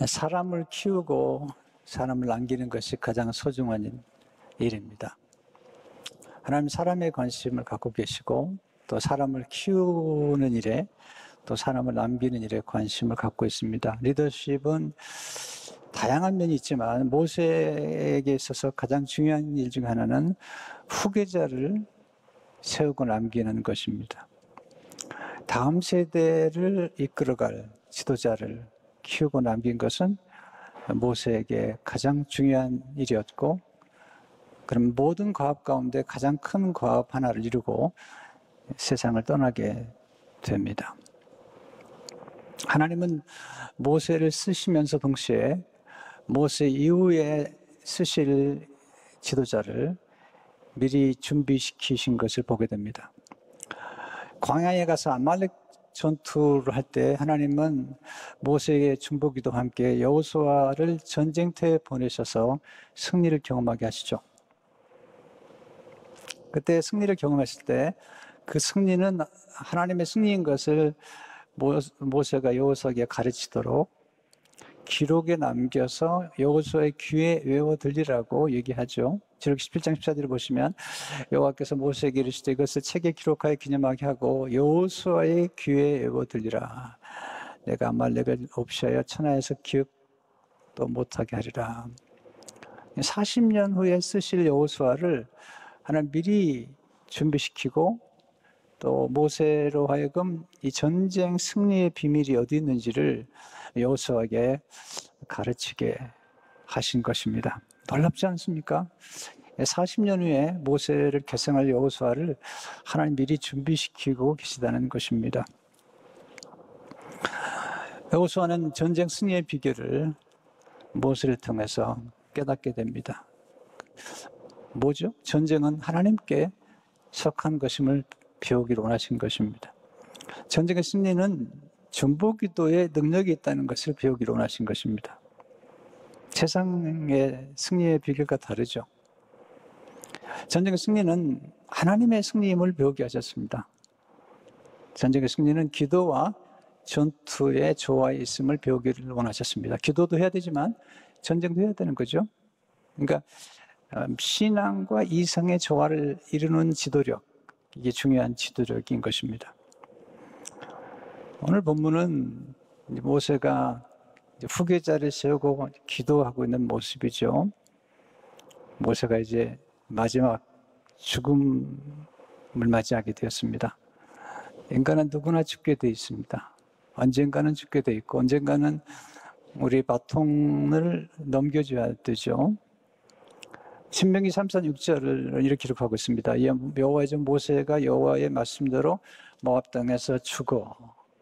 사람을 키우고 사람을 남기는 것이 가장 소중한 일입니다. 하나님 사람에 관심을 갖고 계시고 또 사람을 키우는 일에 또 사람을 남기는 일에 관심을 갖고 있습니다. 리더십은 다양한 면이 있지만 모세에게 있어서 가장 중요한 일 중 하나는 후계자를 세우고 남기는 것입니다. 다음 세대를 이끌어갈 지도자를 키우고 남긴 것은 모세에게 가장 중요한 일이었고, 그럼 모든 과업 가운데 가장 큰 과업 하나를 이루고 세상을 떠나게 됩니다. 하나님은 모세를 쓰시면서 동시에 모세 이후에 쓰실 지도자를 미리 준비시키신 것을 보게 됩니다. 광야에 가서 아말렉 전투를 할 때 하나님은 모세의 중보기도와 함께 여호수아를 전쟁터에 보내셔서 승리를 경험하게 하시죠. 그때 승리를 경험했을 때 그 승리는 하나님의 승리인 것을 모세가 여호수아에게 가르치도록 기록에 남겨서 여호수아의 귀에 외워 들리라고 얘기하죠. 지록 17장 14절을 보시면 여호와께서 모세에게 이르시되 이것을 책에 기록하여 기념하게 하고 여호수아의 귀에 외워 들리라. 내가 아말렉을 없이하여 천하에서 기억도 못하게 하리라. 40년 후에 쓰실 여호수아를 하나님 미리 준비시키고 또 모세로 하여금 이 전쟁 승리의 비밀이 어디 있는지를 여호수아에게 가르치게 하신 것입니다. 놀랍지 않습니까? 40년 후에 모세를 계승할 여호수아를 하나님 미리 준비시키고 계시다는 것입니다. 여호수아는 전쟁 승리의 비결을 모세를 통해서 깨닫게 됩니다. 뭐죠? 전쟁은 하나님께 속한 것임을 배우기를 원하신 것입니다. 전쟁의 승리는 중보기도에 능력이 있다는 것을 배우기를 원하신 것입니다. 세상의 승리의 비결과 다르죠. 전쟁의 승리는 하나님의 승리임을 배우게 하셨습니다. 전쟁의 승리는 기도와 전투의 조화에 있음을 배우기를 원하셨습니다. 기도도 해야 되지만 전쟁도 해야 되는 거죠. 그러니까 신앙과 이성의 조화를 이루는 지도력, 이게 중요한 지도력인 것입니다. 오늘 본문은 모세가 후계자를 세우고 기도하고 있는 모습이죠. 모세가 이제 마지막 죽음을 맞이하게 되었습니다. 인간은 누구나 죽게 되어 있습니다. 언젠가는 죽게 되어 있고 언젠가는 우리 바통을 넘겨줘야 되죠. 신명기 3장 6절을 이렇게 기록하고 있습니다. 여호와의 종 모세가 여호와의 말씀대로 모압 땅에서 죽어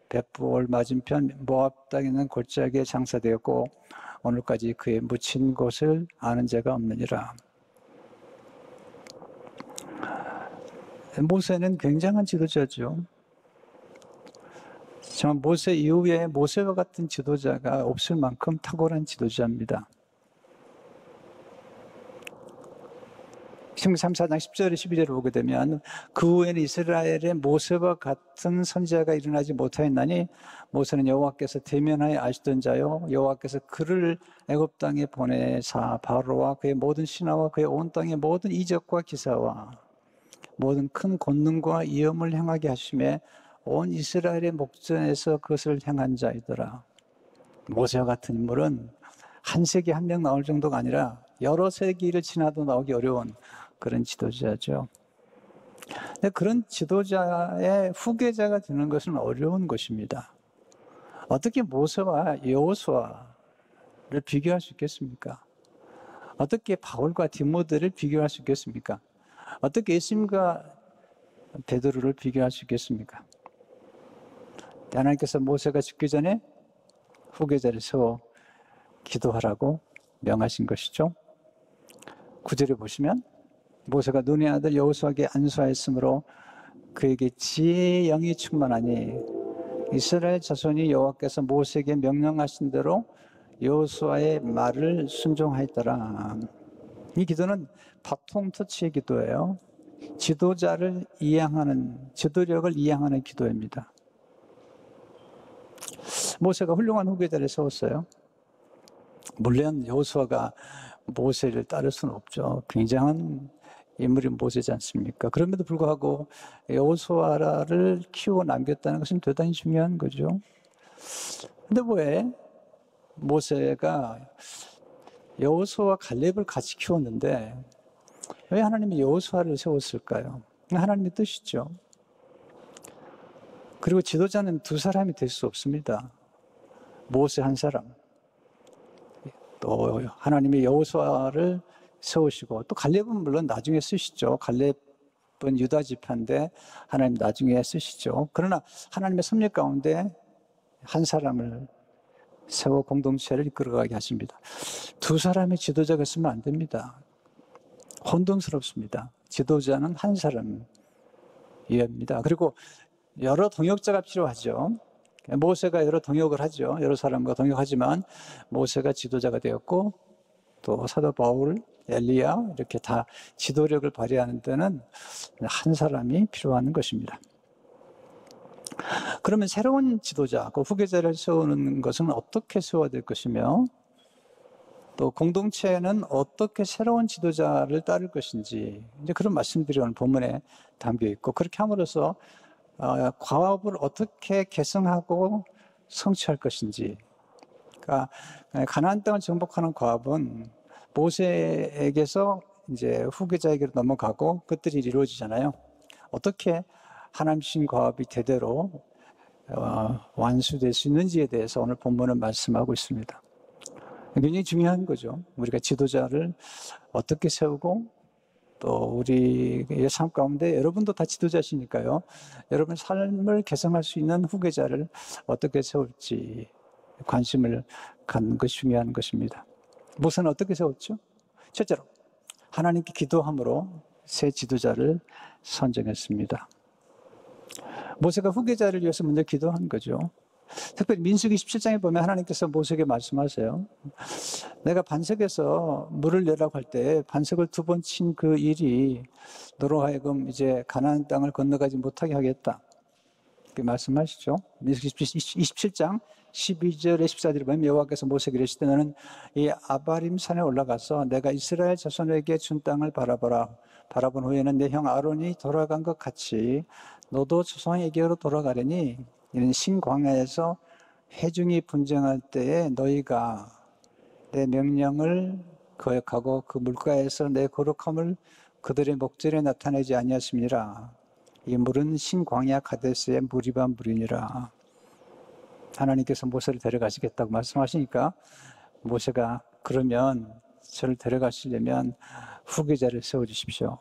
벳부올 맞은편 모압 땅에 있는 골짜기에 장사되었고 오늘까지 그의 묻힌 곳을 아는 자가 없느니라. 모세는 굉장한 지도자죠. 정말 모세 이후에 모세와 같은 지도자가 없을 만큼 탁월한 지도자입니다. 신명기 3장 10절 12절을 보게 되면 그 후에는 이스라엘에 모세와 같은 선지자가 일어나지 못하였나니 모세는 여호와께서 대면하여 아시던 자요 여호와께서 그를 애굽 땅에 보내사 바로와 그의 모든 신하와 그의 온 땅의 모든 이적과 기사와 모든 큰 권능과 위엄을 행하게 하심에 온 이스라엘의 목전에서 그것을 행한 자이더라. 모세와 같은 인물은 한 세기 한 명 나올 정도가 아니라 여러 세기를 지나도 나오기 어려운 그런 지도자죠. 근데 그런 지도자의 후계자가 되는 것은 어려운 것입니다. 어떻게 모세와 여호수아를 비교할 수 있겠습니까? 어떻게 바울과 디모데를 비교할 수 있겠습니까? 어떻게 예수님과 베드로를 비교할 수 있겠습니까? 하나님께서 모세가 죽기 전에 후계자를 세워 기도하라고 명하신 것이죠. 9절에 보시면 모세가 눈의 아들 여호수아에게 안수하였으므로 그에게 지혜의 영이 충만하니 이스라엘 자손이 여호와께서 모세에게 명령하신 대로 여호수아의 말을 순종하였더라. 이 기도는 바통 터치의 기도예요. 지도자를 지도력을 이양하는 기도입니다. 모세가 훌륭한 후계자를 세웠어요. 물론 여호수아가 모세를 따를 수는 없죠. 굉장한 인물이 모세지 않습니까? 그럼에도 불구하고 여호수아를 키워 남겼다는 것은 대단히 중요한 거죠. 근데 왜 모세가 여호수아와 갈렙을 같이 키웠는데 왜 하나님이 여호수아를 세웠을까요? 하나님의 뜻이죠. 그리고 지도자는 두 사람이 될 수 없습니다. 모세 한 사람, 또 하나님이 여호수아를 세우시고, 또 갈렙은 물론 나중에 쓰시죠. 갈렙은 유다 지파인데 하나님 나중에 쓰시죠. 그러나 하나님의 섭리 가운데 한 사람을 세워 공동체를 이끌어가게 하십니다. 두 사람의 지도자가 있으면 안 됩니다. 혼돈스럽습니다. 지도자는 한 사람이어야 합니다. 그리고 여러 동역자가 필요하죠. 모세가 여러 동역을 하죠. 여러 사람과 동역하지만 모세가 지도자가 되었고, 또 사도 바울, 엘리야 이렇게 다 지도력을 발휘하는 데는 한 사람이 필요한 것입니다. 그러면 새로운 지도자, 그 후계자를 세우는 것은 어떻게 세워야 될 것이며, 또 공동체는 어떻게 새로운 지도자를 따를 것인지, 이제 그런 말씀들이 오늘 본문에 담겨 있고, 그렇게 함으로써 과업을 어떻게 개성하고 성취할 것인지. 그러니까 가나안 땅을 정복하는 과업은 모세에게서 이제 후계자에게로 넘어가고 그것들이 이루어지잖아요. 어떻게 하나님 주신 과업이 대대로 완수될 수 있는지에 대해서 오늘 본문은 말씀하고 있습니다. 굉장히 중요한 거죠. 우리가 지도자를 어떻게 세우고, 또 우리의 삶 가운데 여러분도 다 지도자시니까요. 여러분 삶을 개성할 수 있는 후계자를 어떻게 세울지 관심을 갖는 것이 중요한 것입니다. 모세는 어떻게 세웠죠? 첫째로 하나님께 기도함으로 새 지도자를 선정했습니다. 모세가 후계자를 위해서 먼저 기도한 거죠. 특별히 민수기 17장에 보면 하나님께서 모세에게 말씀하세요. 내가 반석에서 물을 내라고 할 때 반석을 두 번 친 그 일이 너로 하여금 이제 가나안 땅을 건너가지 못하게 하겠다. 이렇게 말씀하시죠. 민수기 27장 12절에 14절에 보면 여호와께서 모세에게 이르시되 너는 이 아바림 산에 올라가서 내가 이스라엘 자손에게 준 땅을 바라보라. 바라본 후에는 내 형 아론이 돌아간 것 같이 너도 조상에게로 돌아가려니 이는 신광야에서 회중이 분쟁할 때에 너희가 내 명령을 거역하고 그 물가에서 내 거룩함을 그들의 목전에 나타내지 아니하심이라. 이 물은 신광야 가데스의 무리반 물이니라. 하나님께서 모세를 데려가시겠다고 말씀하시니까 모세가 그러면 저를 데려가시려면 후계자를 세워주십시오.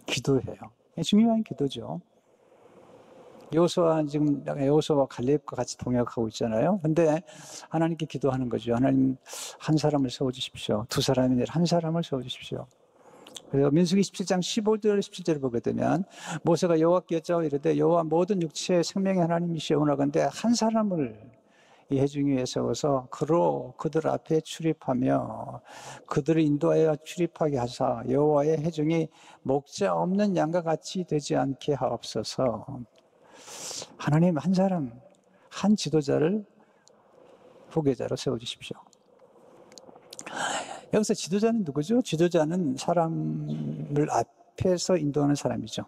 기도해요. 중요한 기도죠. 여호수아와 갈렙과 같이 동역하고 있잖아요. 근데 하나님께 기도하는 거죠. 하나님 한 사람을 세워주십시오. 두 사람이 아니라 한 사람을 세워주십시오. 그래서 민수기 17장 15절 17절을 보게 되면 모세가 여호와께 여짜오 이르되 여호와 모든 육체의 생명의 하나님이시오나건대 한 사람을 이 회중 위에 세워서 그로 그들 앞에 출입하며 그들을 인도하여 출입하게 하사 여호와의 회중이 목자 없는 양과 같이 되지 않게 하옵소서. 하나님 한 사람, 한 지도자를 후계자로 세워주십시오. 여기서 지도자는 누구죠? 지도자는 사람을 앞에서 인도하는 사람이죠.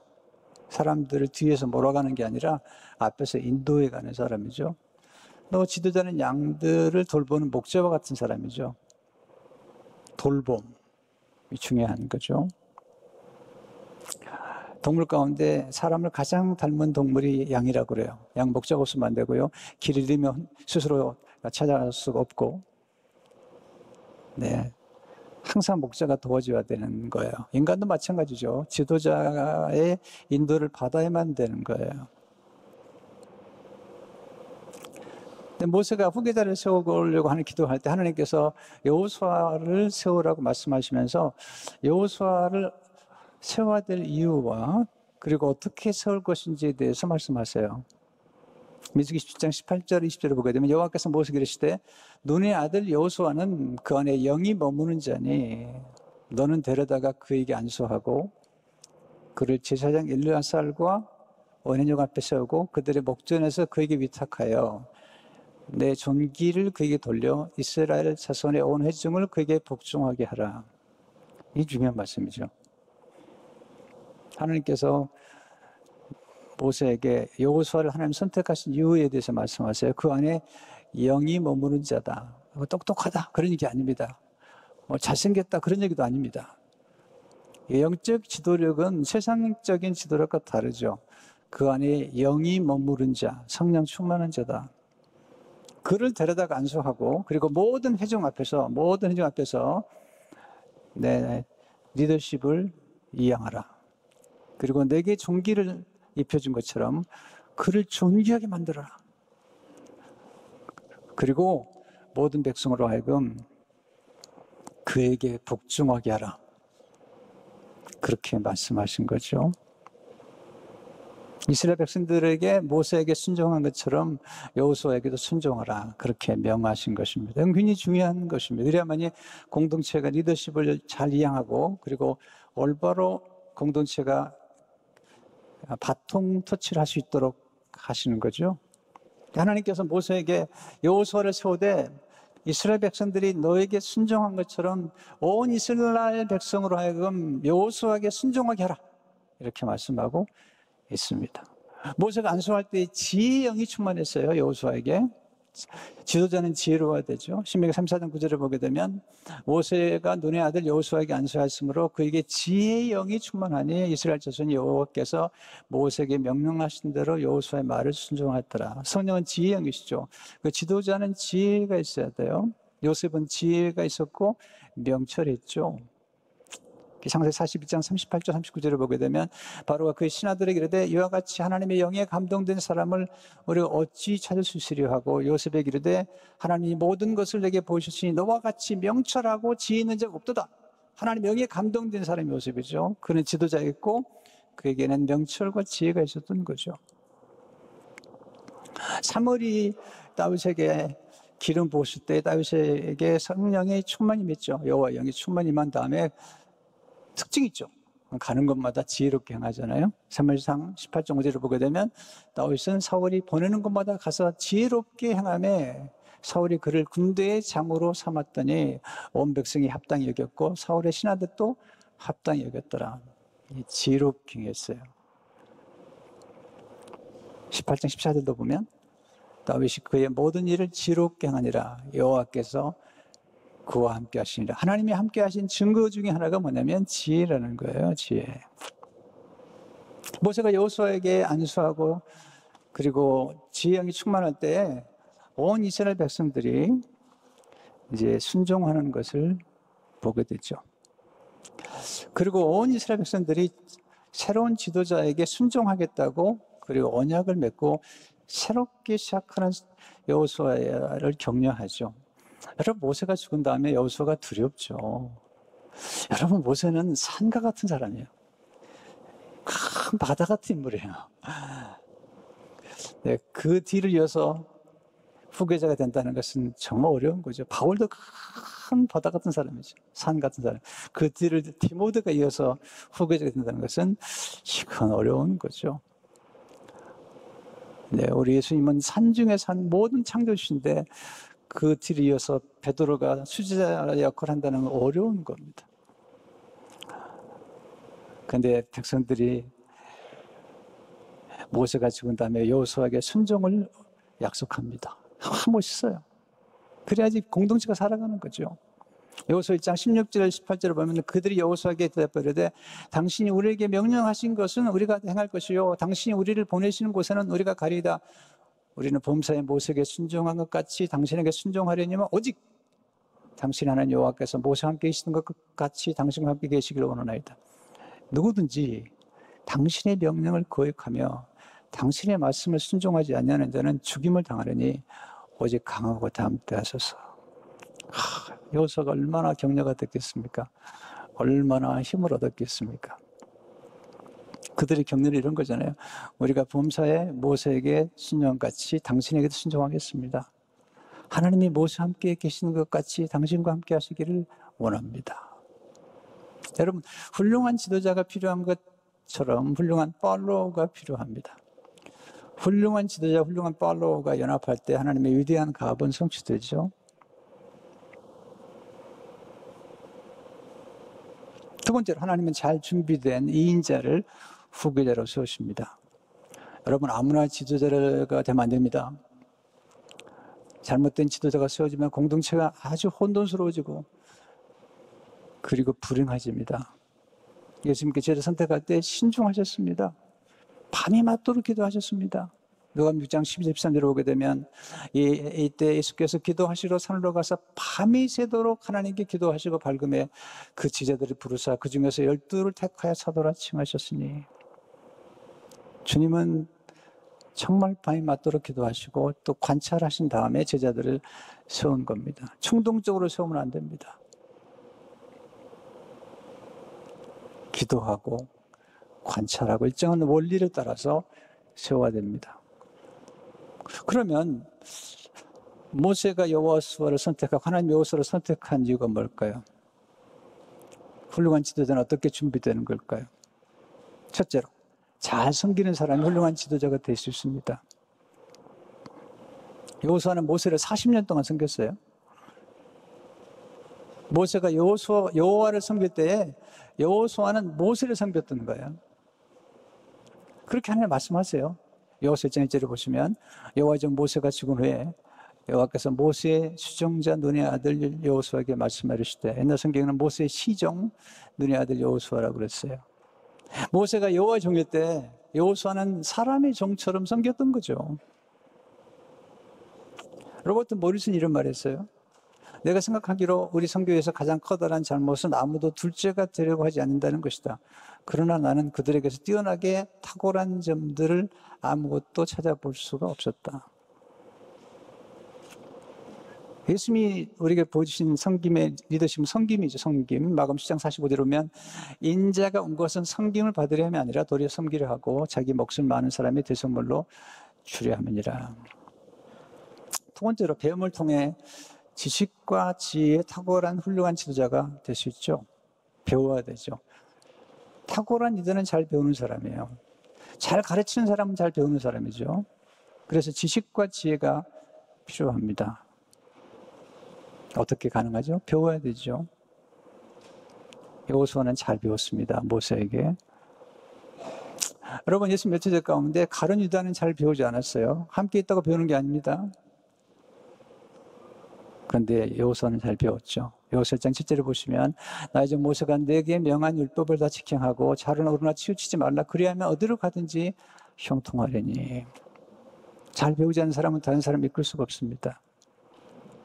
사람들을 뒤에서 몰아가는 게 아니라 앞에서 인도해 가는 사람이죠. 또 지도자는 양들을 돌보는 목자와 같은 사람이죠. 돌봄이 중요한 거죠. 동물 가운데 사람을 가장 닮은 동물이 양이라고 그래요. 양 목자가 없으면 안 되고요. 길 잃으면 스스로 찾아갈 수가 없고, 네, 항상 목자가 도와줘야 되는 거예요. 인간도 마찬가지죠. 지도자의 인도를 받아야만 되는 거예요. 근데 모세가 후계자를 세우려고 하는 기도할 때 하나님께서 여호수아를 세우라고 말씀하시면서 여호수아를 세워야 될 이유와 그리고 어떻게 세울 것인지에 대해서 말씀하세요. 민수기 17장 18절 20절을 보게 되면 여호와께서 모세에게 이르시되 눈의 아들 여호수아는 그 안에 영이 머무는 자니 너는 데려다가 그에게 안수하고 그를 제사장 엘르아살과 원인용 앞에 세우고 그들의 목전에서 그에게 위탁하여 내 존귀를 그에게 돌려 이스라엘 자손의 온 회중을 그에게 복종하게 하라. 이 중요한 말씀이죠. 하나님께서 모세에게 여호수아를 하나님 선택하신 이유에 대해서 말씀하세요. 그 안에 영이 머무는 자다. 똑똑하다. 그런 얘기 아닙니다. 잘생겼다. 그런 얘기도 아닙니다. 영적 지도력은 세상적인 지도력과 다르죠. 그 안에 영이 머무른 자, 성령 충만한 자다. 그를 데려다가 안수하고, 그리고 모든 회중 앞에서 내 리더십을 이양하라. 그리고 내게 존귀를 입혀준 것처럼 그를 존귀하게 만들어라. 그리고 모든 백성으로 하여금 그에게 복종하게 하라. 그렇게 말씀하신 거죠. 이스라엘 백성들에게 모세에게 순종한 것처럼 여호수아에게도 순종하라. 그렇게 명하신 것입니다. 굉장히 중요한 것입니다. 그래야만이 공동체가 리더십을 잘 이양하고, 그리고 올바로 공동체가 바통 터치를 할 수 있도록 하시는 거죠. 하나님께서 모세에게 여호수아를 세우되 이스라엘 백성들이 너에게 순종한 것처럼 온 이스라엘 백성으로 하여금 여호수아에게 순종하게 하라. 이렇게 말씀하고 있습니다. 모세가 안수할 때 지혜의 영이 충만했어요. 여호수아에게. 지도자는 지혜로워야 되죠. 신명기 34장 9절을 보게 되면 모세가 눈의 아들 여호수아에게 안수하였으므로 그에게 지혜의 영이 충만하니 이스라엘 자손이 여호와께서 모세에게 명령하신 대로 여호수아의 말을 순종하였더라. 성령은 지혜의 영이시죠. 그 지도자는 지혜가 있어야 돼요. 요셉은 지혜가 있었고 명철했죠. 창세기 42장 38절 39절을 보게 되면 바로가 그의 신하들에게 이르되 이와 같이 하나님의 영에 감동된 사람을 우리가 어찌 찾을 수 있으려 하고 요셉에게 이르되 하나님이 모든 것을 내게 보이셨으니 너와 같이 명철하고 지혜 있는 자가 없도다. 하나님의 영에 감동된 사람이 요셉이죠. 그는 지도자였고 그에게는 명철과 지혜가 있었던 거죠. 사무엘이 다윗에게 기름 부었을 때 다윗에게 성령의 충만이 맺죠. 여호와 영이 충만히 임한 다음에 특징이 있죠. 가는 곳마다 지혜롭게 행하잖아요. 사무엘상 18장 5절을 보게 되면 다윗은 사울이 보내는 곳마다 가서 지혜롭게 행하며 사울이 그를 군대의 장으로 삼았더니 온 백성이 합당히 여겼고 사울의 신하들도 합당히 여겼더라. 지혜롭게 행했어요. 18장 14절도 보면 다윗이 그의 모든 일을 지혜롭게 행하니라. 여호와께서 그와 함께 하시니라. 하나님이 함께 하신 증거 중에 하나가 뭐냐면 지혜라는 거예요. 지혜. 모세가 여호수아에게 안수하고 그리고 지혜의 영이 충만할 때 온 이스라엘 백성들이 이제 순종하는 것을 보게 되죠. 그리고 온 이스라엘 백성들이 새로운 지도자에게 순종하겠다고 그리고 언약을 맺고 새롭게 시작하는 여호수아를 격려하죠. 여러분, 모세가 죽은 다음에 여호수아가 두렵죠. 여러분, 모세는 산과 같은 사람이에요. 큰 바다 같은 인물이에요. 네, 그 뒤를 이어서 후계자가 된다는 것은 정말 어려운 거죠. 바울도 큰 바다 같은 사람이죠. 산 같은 사람. 그 뒤를 디모데가 이어서 후계자가 된다는 것은 이건 어려운 거죠. 네, 우리 예수님은 산 중에 산 모든 창조주신데 그 뒤를 이어서 베드로가 수지자 역할을 한다는 건 어려운 겁니다. 그런데 백성들이 모세가 죽은 다음에 여호수아에게 순종을 약속합니다. 멋있어요. 그래야지 공동체가 살아가는 거죠. 여호수아 1장 16절 18절을 보면 그들이 여호수아에게 대답하되 당신이 우리에게 명령하신 것은 우리가 행할 것이요 당신이 우리를 보내시는 곳에는 우리가 가리이다. 우리는 범사의 모세에게 순종한 것 같이 당신에게 순종하려니만 오직 당신 하나님 여호와께서 모세와 함께 계시는 것 같이 당신과 함께 계시기를 원하나이다. 누구든지 당신의 명령을 거역하며 당신의 말씀을 순종하지 않냐는 자는 죽임을 당하려니 오직 강하고 담대하소서. 여호수아가 얼마나 격려가 됐겠습니까? 얼마나 힘을 얻었겠습니까? 그들의 격려는 이런 거잖아요. 우리가 범사에 모세에게 순종같이 당신에게도 순종하겠습니다. 하나님이 모세와 함께 계시는 것 같이 당신과 함께 하시기를 원합니다. 여러분, 훌륭한 지도자가 필요한 것처럼 훌륭한 팔로워가 필요합니다. 훌륭한 지도자, 훌륭한 팔로워가 연합할 때 하나님의 위대한 가업은 성취되죠. 두 번째로 하나님은 잘 준비된 2인자를 후계자로 세우십니다. 여러분, 아무나 지도자가 되면 안 됩니다. 잘못된 지도자가 세워지면 공동체가 아주 혼돈스러워지고 그리고 불행해집니다. 예수님께 저를 선택할 때 신중하셨습니다. 밤이 맞도록 기도하셨습니다. 누가복음 6장 12절 13절에 오게 되면 이때 예수께서 기도하시러 산으로 가서 밤이 새도록 하나님께 기도하시고 밝음에 그 지자들을 부르사 그 중에서 12를 택하여 사도라 칭하셨으니, 주님은 정말 밤이 맞도록 기도하시고 또 관찰하신 다음에 제자들을 세운 겁니다. 충동적으로 세우면 안 됩니다. 기도하고 관찰하고 일정한 원리를 따라서 세워야 됩니다. 그러면 모세가 여호수아를 선택하고 하나님 여호수아를 선택한 이유가 뭘까요? 훌륭한 지도자는 어떻게 준비되는 걸까요? 첫째로, 잘 섬기는 사람이 훌륭한 지도자가 될 수 있습니다. 여호수아는 모세를 40년 동안 섬겼어요. 모세가 여호와를 섬길 때에 여호수아는 모세를 섬겼던 거예요. 그렇게 하나님 말씀하세요. 여호수아 1장 1절을 보시면 여호와의 종 모세가 죽은 후에 여호와께서 모세의 수종자 눈의 아들 여호수아에게 말씀하시되, 옛날 성경에는 모세의 시종 눈의 아들 여호수아라고 그랬어요. 모세가 여호와의 종일 때 여호수아는 사람의 종처럼 섬겼던 거죠. 로버트 모리슨이 이런 말 했어요. 내가 생각하기로 우리 선교에서 가장 커다란 잘못은 아무도 둘째가 되려고 하지 않는다는 것이다. 그러나 나는 그들에게서 뛰어나게 탁월한 점들을 아무것도 찾아볼 수가 없었다. 예수님이 우리에게 보여주신 섬김의 리더십은 섬김이죠. 섬김. 마가복음 10장 45절에 보면 인자가 온 것은 섬김을 받으려 함이 아니라 도리어 섬기려 하고 자기 몫을 많은 사람의 대성물로 주려 함이니라. 두 번째로, 배움을 통해 지식과 지혜에 탁월한 훌륭한 지도자가 될 수 있죠. 배워야 되죠. 탁월한 리더는 잘 배우는 사람이에요. 잘 가르치는 사람은 잘 배우는 사람이죠. 그래서 지식과 지혜가 필요합니다. 어떻게 가능하죠? 배워야 되죠. 여호수아는 잘 배웠습니다. 모세에게. 여러분, 예수 몇제자 가운데 가룟 유다는 잘 배우지 않았어요. 함께 있다고 배우는 게 아닙니다. 그런데 여호수아는 잘 배웠죠. 여호수아 1장 7절을 보시면 나의 종 모세가 내게 명한 율법을 다 지켜하고 자르나 오르나 치우치지 말라. 그리하면 어디로 가든지 형통하리니. 잘 배우지 않는 사람은 다른 사람을 이끌 수가 없습니다.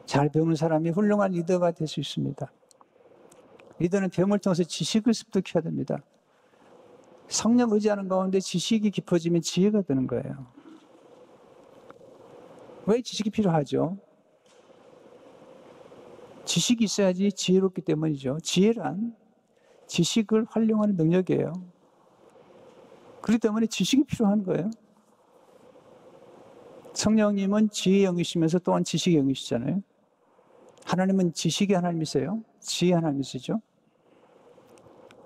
잘 배우는 사람이 훌륭한 리더가 될 수 있습니다. 리더는 배움을 통해서 지식을 습득해야 됩니다. 성령 의지하는 가운데 지식이 깊어지면 지혜가 되는 거예요. 왜 지식이 필요하죠? 지식이 있어야지 지혜롭기 때문이죠. 지혜란 지식을 활용하는 능력이에요. 그렇기 때문에 지식이 필요한 거예요. 성령님은 지혜의 영이시면서 또한 지식의 영이시잖아요. 하나님은 지식의 하나님이세요. 지혜의 하나님이시죠.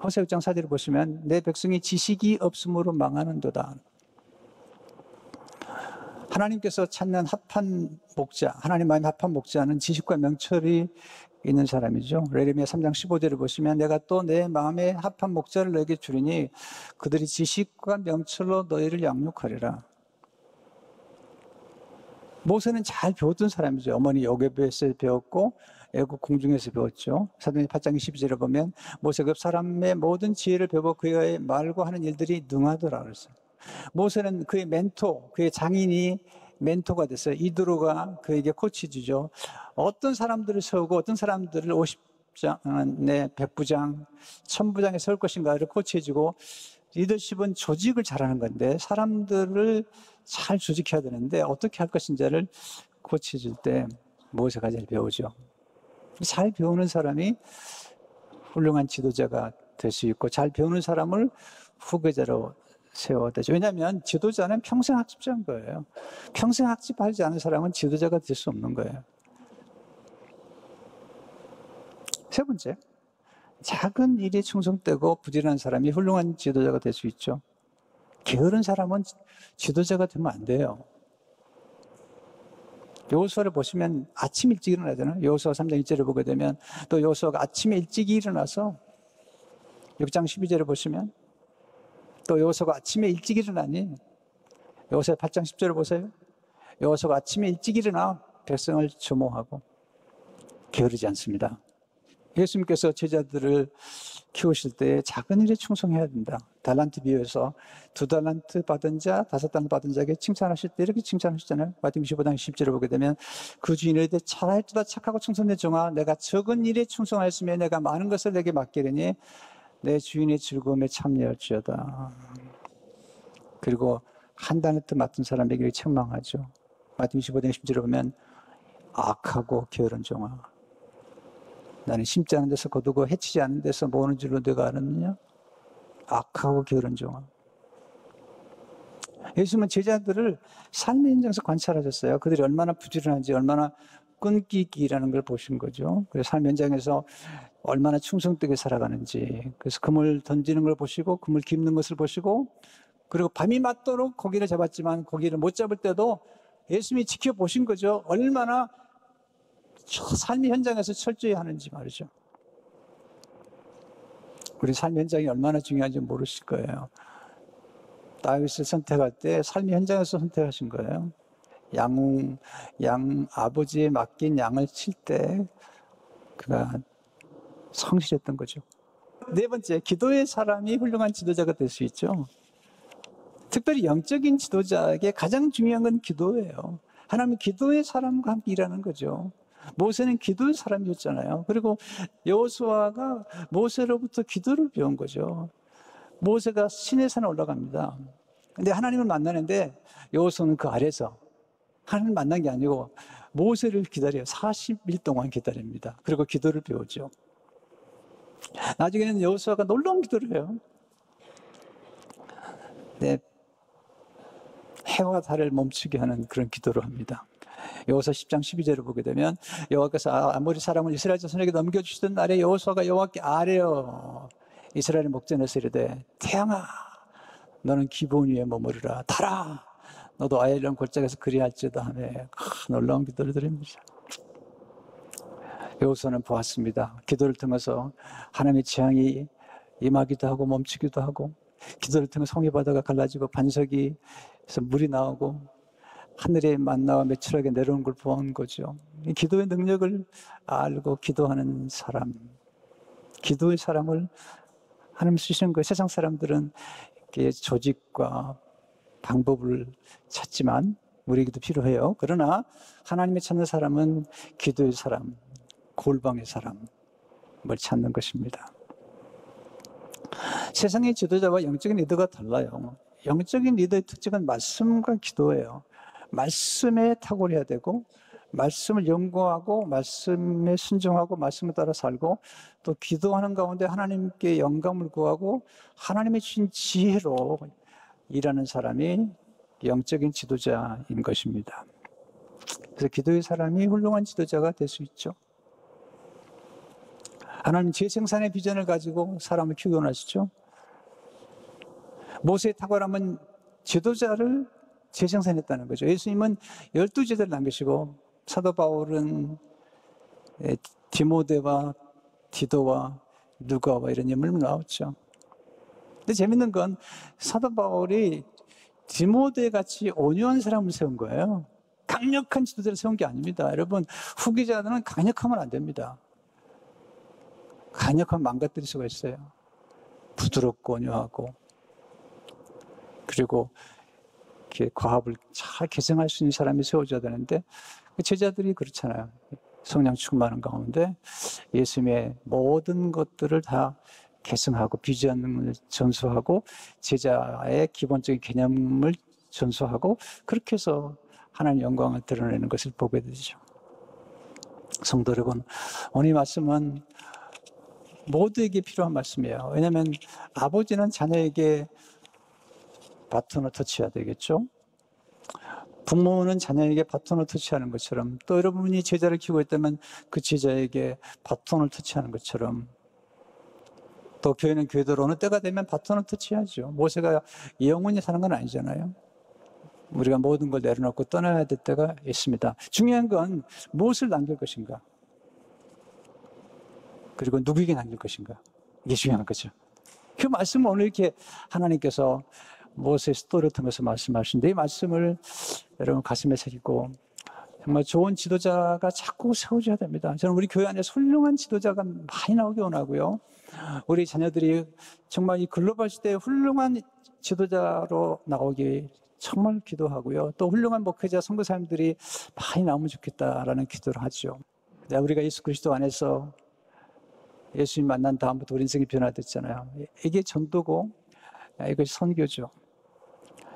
호세아 6장 4절을 보시면 내 백성이 지식이 없음으로 망하는도다. 하나님께서 찾는 합한 목자, 하나님 마음에 합한 목자는 지식과 명철이 있는 사람이죠. 예레미야 3장 15절을 보시면 내가 또 내 마음에 합한 목자를 너에게 주리니 그들이 지식과 명철로 너희를 양육하리라. 모세는 잘 배웠던 사람이죠. 어머니 요게벳에서 배웠고 애국 궁중에서 배웠죠. 사도행전 8장 22절에 보면 모세가 사람의 모든 지혜를 배워 그의 말과 하는 일들이 능하더라 그랬어요. 모세는 그의 멘토, 그의 장인이 멘토가 됐어요. 이드로가 그에게 코치주죠. 어떤 사람들을 세우고 어떤 사람들을 50장, 100부장, 1000부장에 세울 것인가를 코치해주고, 리더십은 조직을 잘하는 건데 사람들을 잘 조직해야 되는데 어떻게 할 것인지를 코치해줄 때 모세가 잘 배우죠. 잘 배우는 사람이 훌륭한 지도자가 될 수 있고 잘 배우는 사람을 후계자로 세워야 되죠. 왜냐하면 지도자는 평생 학습자인 거예요. 평생 학습하지 않은 사람은 지도자가 될 수 없는 거예요. 세 번째, 작은 일에 충성되고 부지런한 사람이 훌륭한 지도자가 될 수 있죠. 게으른 사람은 지도자가 되면 안 돼요. 여호수아를 보시면 아침 일찍 일어나잖아요. 여호수아 3장 1절을 보게 되면 또 여호수아가 아침에 일찍 일어나서 6장 12절을 보시면 또 여호수아가 아침에 일찍 일어나니 여호수아 8장 10절을 보세요. 여호수아가 아침에 일찍 일어나 백성을 조모하고 게으르지 않습니다. 예수님께서 제자들을 키우실 때 작은 일에 충성해야 된다. 달란트 비유에서 2달란트 받은 자, 5달란트 받은 자에게 칭찬하실 때 이렇게 칭찬하시잖아요. 마태복음 15장 10절을 보게 되면 그 주인에 대해 잘할지다 착하고 충성된 종아, 내가 적은 일에 충성하였으며 내가 많은 것을 내게 맡기려니 내 주인의 즐거움에 참여할지어다. 그리고 1달란트 맡은 사람에게 책망하죠. 마태복음 15장 10절을 보면 악하고 게으른 종아, 나는 심지 않은 데서 거두고 해치지 않은 데서 모으는 줄로 내가 알았느냐? 악하고 게으른 종아. 예수님은 제자들을 삶의 현장에서 관찰하셨어요. 그들이 얼마나 부지런한지, 얼마나 끈기기라는 걸 보신 거죠. 그래서 삶 현장에서 얼마나 충성되게 살아가는지. 그래서 그물 던지는 걸 보시고, 그물 깁는 것을 보시고, 그리고 밤이 맞도록 고기를 잡았지만 고기를 못 잡을 때도 예수님이 지켜보신 거죠. 얼마나 삶의 현장에서 철저히 하는지 말이죠. 우리 삶의 현장이 얼마나 중요한지 모르실 거예요. 다윗을 선택할 때 삶의 현장에서 선택하신 거예요. 아버지에 맡긴 양을 칠 때 그가 성실했던 거죠. 네 번째, 기도의 사람이 훌륭한 지도자가 될 수 있죠. 특별히 영적인 지도자에게 가장 중요한 건 기도예요. 하나님은 기도의 사람과 함께 일하는 거죠. 모세는 기도의 사람이었잖아요. 그리고 여호수아가 모세로부터 기도를 배운 거죠. 모세가 시내 산에 올라갑니다. 근데 하나님을 만나는데 여호수아는 그 아래서 하나님을 만난 게 아니고 모세를 기다려요. 40일 동안 기다립니다. 그리고 기도를 배우죠. 나중에는 여호수아가 놀라운 기도를 해요. 네, 해와 달을 멈추게 하는 그런 기도를 합니다. 여호수아 10장 12절을 보게 되면 여호와께서 아모리 사람을 이스라엘 자손에게 넘겨주시던 날에 여호수아가 여호와께 아뢰어 이스라엘의 목전에서 이르되 태양아 너는 기브온 위에 머무르라. 달아 너도 아엘론 골짜기에서 그리할지어다 하며 놀라운 기도를 드립니다. 여호수아는 보았습니다. 기도를 통해서 하나님의 재앙이 임하기도 하고 멈추기도 하고, 기도를 통해 성의 바다가 갈라지고 반석에서 물이 나오고 하늘의 만나와 매출하게 내려오는 걸 보는 거죠. 이 기도의 능력을 알고 기도하는 사람, 기도의 사람을 하나님 쓰시는 거예요. 세상 사람들은 조직과 방법을 찾지만 우리에게도 필요해요. 그러나 하나님의 찾는 사람은 기도의 사람, 골방의 사람을 찾는 것입니다. 세상의 지도자와 영적인 리더가 달라요. 영적인 리더의 특징은 말씀과 기도예요. 말씀에 탁월해야 되고, 말씀을 연구하고, 말씀에 순종하고, 말씀에 따라 살고, 또 기도하는 가운데 하나님께 영감을 구하고 하나님의 주신 지혜로 일하는 사람이 영적인 지도자인 것입니다. 그래서 기도의 사람이 훌륭한 지도자가 될 수 있죠. 하나님 재생산의 비전을 가지고 사람을 키우기 원하시죠. 모세의 탁월함은 지도자를 재생산했다는 거죠. 예수님은 12제자를 남기시고 사도 바울은 디모데와 디도와 누가와 이런 인물을 나왔죠. 근데 재밌는 건 사도 바울이 디모데같이 온유한 사람을 세운 거예요. 강력한 지도자를 세운 게 아닙니다. 여러분, 후기자들은 강력하면 안 됩니다. 강력하면 망가뜨릴 수가 있어요. 부드럽고 온유하고, 그리고 과합을 잘 개성할 수 있는 사람이 세워져야 되는데 제자들이 그렇잖아요. 성령 충만한 가운데 예수님의 모든 것들을 다 개성하고 비전을 전수하고 제자의 기본적인 개념을 전수하고 그렇게 해서 하나님의 영광을 드러내는 것을 보게 되죠. 성도 여러분, 오늘 이 말씀은 모두에게 필요한 말씀이에요. 왜냐하면 아버지는 자녀에게 바톤을 터치해야 되겠죠. 부모는 자녀에게 바톤을 터치하는 것처럼, 또 여러분이 제자를 키우고 있다면 그 제자에게 바톤을 터치하는 것처럼 또 교회는 교회대로 어느 때가 되면 바톤을 터치하죠. 모세가 영원히 사는 건 아니잖아요. 우리가 모든 걸 내려놓고 떠나야 될 때가 있습니다. 중요한 건 무엇을 남길 것인가, 그리고 누구에게 남길 것인가, 이게 중요한 거죠. 그 말씀을 오늘 이렇게 하나님께서 모세의 스토리를 통해서 말씀하시는데, 이 말씀을 여러분 가슴에 새기고 정말 좋은 지도자가 자꾸 세워져야 됩니다. 저는 우리 교회 안에 훌륭한 지도자가 많이 나오기 원하고요. 우리 자녀들이 정말 이 글로벌 시대에 훌륭한 지도자로 나오기 정말 기도하고요. 또 훌륭한 목회자, 선교사님들이 많이 나오면 좋겠다라는 기도를 하죠. 우리가 예수 그리스도 안에서 예수님 만난 다음부터 우리 인생이 변화됐잖아요. 이게 전도고, 이것이 선교죠.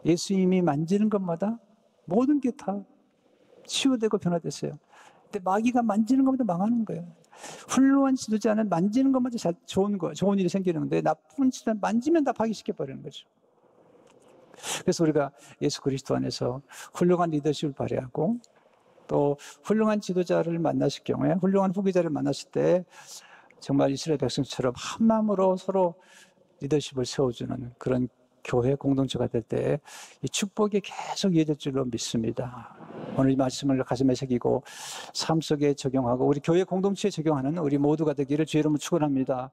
예수님이 만지는 것마다 모든 게 다 치유되고 변화됐어요. 근데 마귀가 만지는 것마다 망하는 거예요. 훌륭한 지도자는 만지는 것마다 좋은 거, 좋은 일이 생기는데, 나쁜 지도자는 만지면 다 파기시켜버리는 거죠. 그래서 우리가 예수 그리스도 안에서 훌륭한 리더십을 발휘하고, 또 훌륭한 지도자를 만나실 경우에, 훌륭한 후계자를 만났을 때 정말 이스라엘 백성처럼 한 마음으로 서로 리더십을 세워주는 그런 교회 공동체가 될 때 이 축복이 계속 이어질 줄로 믿습니다. 오늘 이 말씀을 가슴에 새기고 삶 속에 적용하고 우리 교회 공동체에 적용하는 우리 모두가 되기를 주의 이름으로 축원합니다.